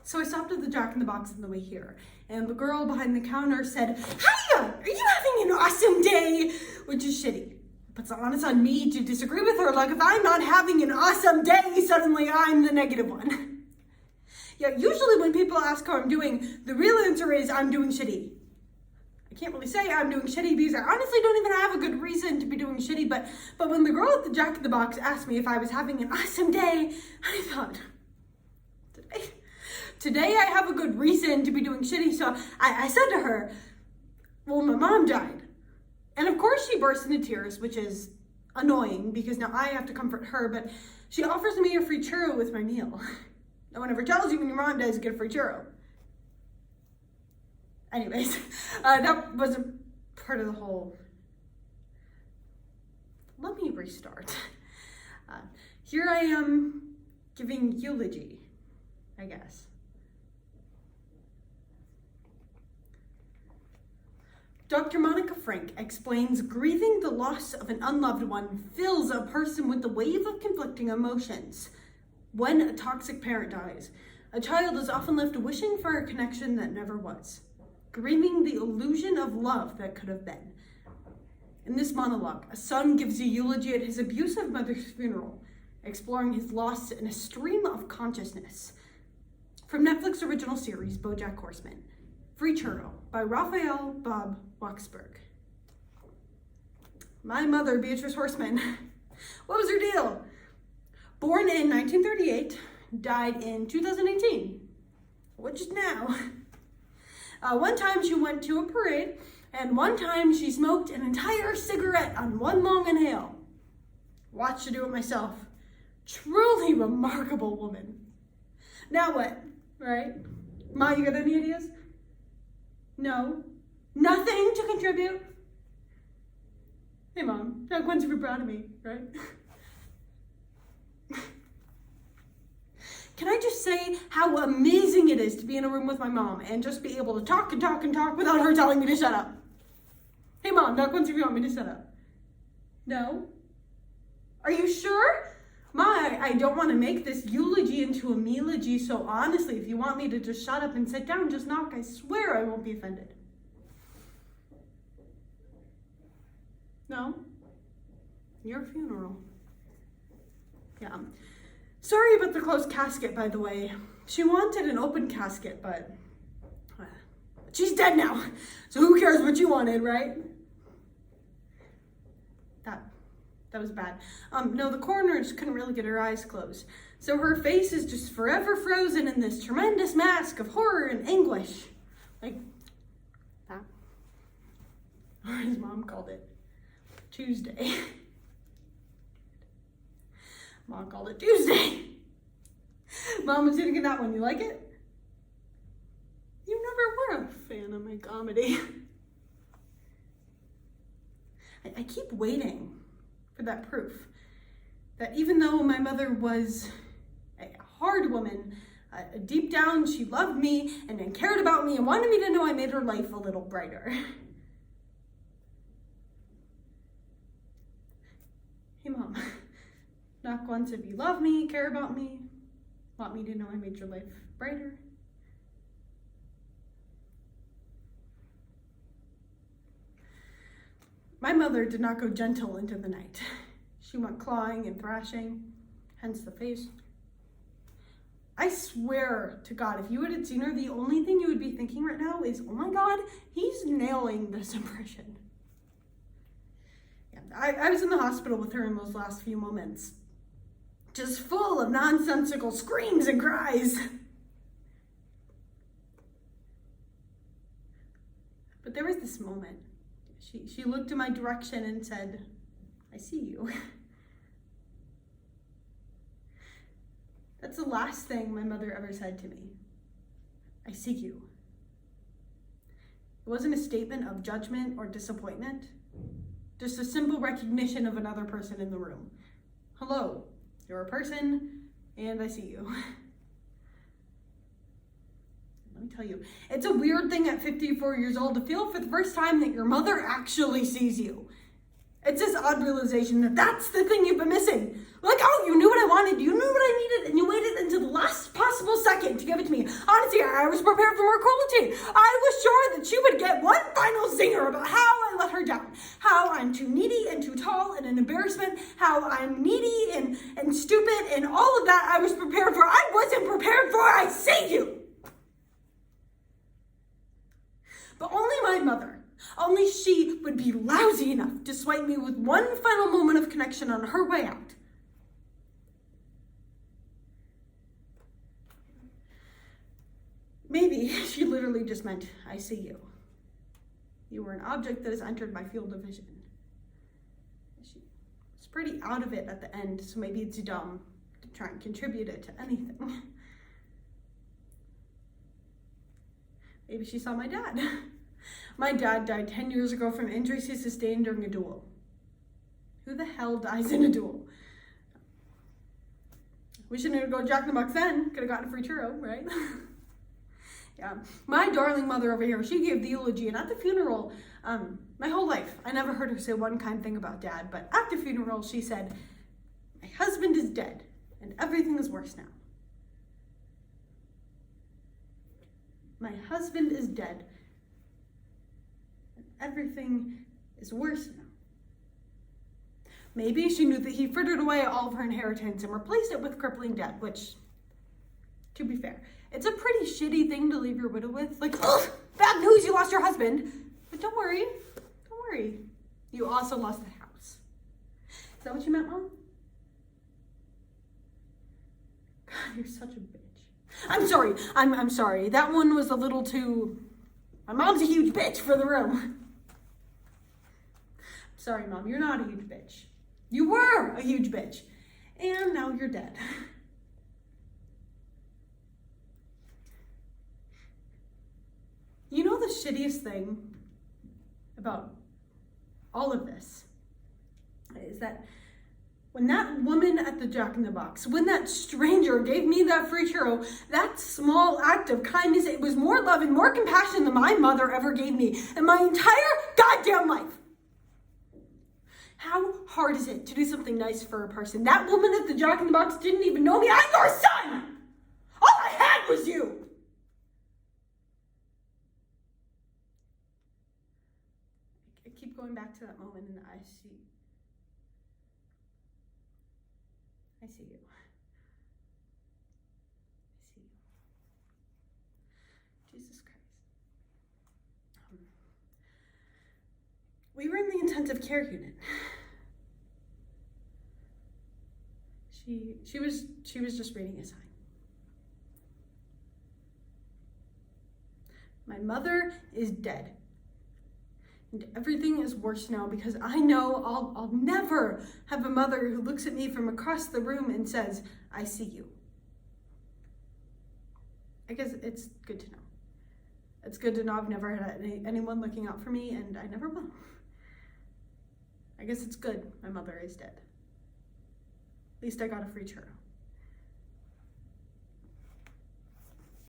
So I stopped at the Jack in the Box on the way here, and the girl behind the counter said, "Hiya! Are you having an awesome day?" Which is shitty. But it's on me to disagree with her. Like, if I'm not having an awesome day, suddenly I'm the negative one. Yeah, usually when people ask how I'm doing, the real answer is I'm doing shitty. I can't really say I'm doing shitty because I honestly don't even have a good reason to be doing shitty, but when the girl at the Jack in the Box asked me if I was having an awesome day, I thought, Today I have a good reason to be doing shitty. So I said to her, well, my mom died. And of course she burst into tears, which is annoying because now I have to comfort her, but she offers me a free churro with my meal. No one ever tells you when your mom dies you get a free churro. Anyways, that wasn't part of the whole. Let me restart. Here I am giving eulogy, I guess. Dr. Monica Frank explains grieving the loss of an unloved one fills a person with a wave of conflicting emotions. When a toxic parent dies, a child is often left wishing for a connection that never was, grieving the illusion of love that could have been. In this monologue, a son gives a eulogy at his abusive mother's funeral, exploring his loss in a stream of consciousness. From Netflix original series BoJack Horseman, Free Churro by Raphael Bob Waksberg. My mother, Beatrice Horseman, what was her deal? Born in 1938, died in 2018, which is now. One time she went to a parade, and one time she smoked an entire cigarette on one long inhale. Watched her do it myself. Truly remarkable woman. Now what, right? Ma, you got any ideas? No? Nothing to contribute? Hey Mom, not going to be proud of me, right? Can I just say how amazing it is to be in a room with my mom and just be able to talk and talk and talk without her telling me to shut up? Hey Mom, not once if you want me to shut up. No? Are you sure? Ma, I don't want to make this eulogy into a melogy, so honestly, if you want me to just shut up and sit down, just knock. I swear I won't be offended. No? Your funeral. Yeah. Sorry about the closed casket, by the way. She wanted an open casket, but she's dead now. So who cares what you wanted, right? That was bad. No, the coroner just couldn't really get her eyes closed. So her face is just forever frozen in this tremendous mask of horror and anguish. Like that. Or his mom called it Tuesday. Mom called it Tuesday. Mom was sitting in that one. You like it? You never were a fan of my comedy. I keep waiting for that proof that even though my mother was a hard woman, deep down she loved me and cared about me and wanted me to know I made her life a little brighter. Hey Mom, knock once if you love me, care about me, want me to know I made your life brighter. My mother did not go gentle into the night. She went clawing and thrashing, hence the face. I swear to God, if you had seen her, the only thing you would be thinking right now is, oh my God, he's nailing this impression. Yeah, I was in the hospital with her in those last few moments, just full of nonsensical screams and cries. But there was this moment. She looked in my direction and said, I see you. That's the last thing my mother ever said to me. I see you. It wasn't a statement of judgment or disappointment, just a simple recognition of another person in the room. Hello, you're a person, and I see you. Let me tell you, it's a weird thing at 54 years old to feel for the first time that your mother actually sees you. It's this odd realization that that's the thing you've been missing. Like, oh, you knew what I wanted, you knew what I needed, and you waited until the last possible second to give it to me. Honestly, I was prepared for more cruelty. I was sure that she would get one final zinger about how I let her down, how I'm too needy and too tall and an embarrassment, how I'm needy and stupid, and all of that I was prepared for. I wasn't prepared for, I see you. But only my mother, only she would be lousy enough to swipe me with one final moment of connection on her way out. Maybe she literally just meant, I see you. You were an object that has entered my field of vision. She was pretty out of it at the end, so maybe it's dumb to try and contribute it to anything. Maybe she saw my dad. My dad died 10 years ago from injuries he sustained during a duel. Who the hell dies in a duel? We shouldn't have gone Jack in the Box then. Could have gotten a free churro, right? Yeah, my darling mother over here, she gave the eulogy, and at the funeral, my whole life, I never heard her say one kind thing about Dad, but at the funeral, she said, my husband is dead, and everything is worse now. My husband is dead, and everything is worse now. Maybe she knew that he frittered away all of her inheritance and replaced it with crippling debt, which, to be fair, it's a pretty shitty thing to leave your widow with. Like, ugh, bad news, you lost your husband. But don't worry. You also lost the house. Is that what you meant, Mom? God, you're such a bitch. I'm sorry. I'm sorry. That one was a little too... My mom's a huge bitch for the room. Sorry, Mom, you're not a huge bitch. You were a huge bitch. And now you're dead. You know the shittiest thing about all of this is that when that woman at the Jack in the Box, when that stranger gave me that free churro, that small act of kindness, it was more love and more compassion than my mother ever gave me in my entire goddamn life. How hard is it to do something nice for a person? That woman at the Jack in the Box didn't even know me. I'm your son! All I had was you! I keep going back to that moment and I see you. I see you. Jesus Christ. We were in the intensive care unit. She was just reading a sign. My mother is dead. And everything is worse now because I know I'll never have a mother who looks at me from across the room and says, I see you. I guess it's good to know. It's good to know I've never had anyone looking out for me, and I never will. I guess it's good my mother is dead. At least I got a free churro.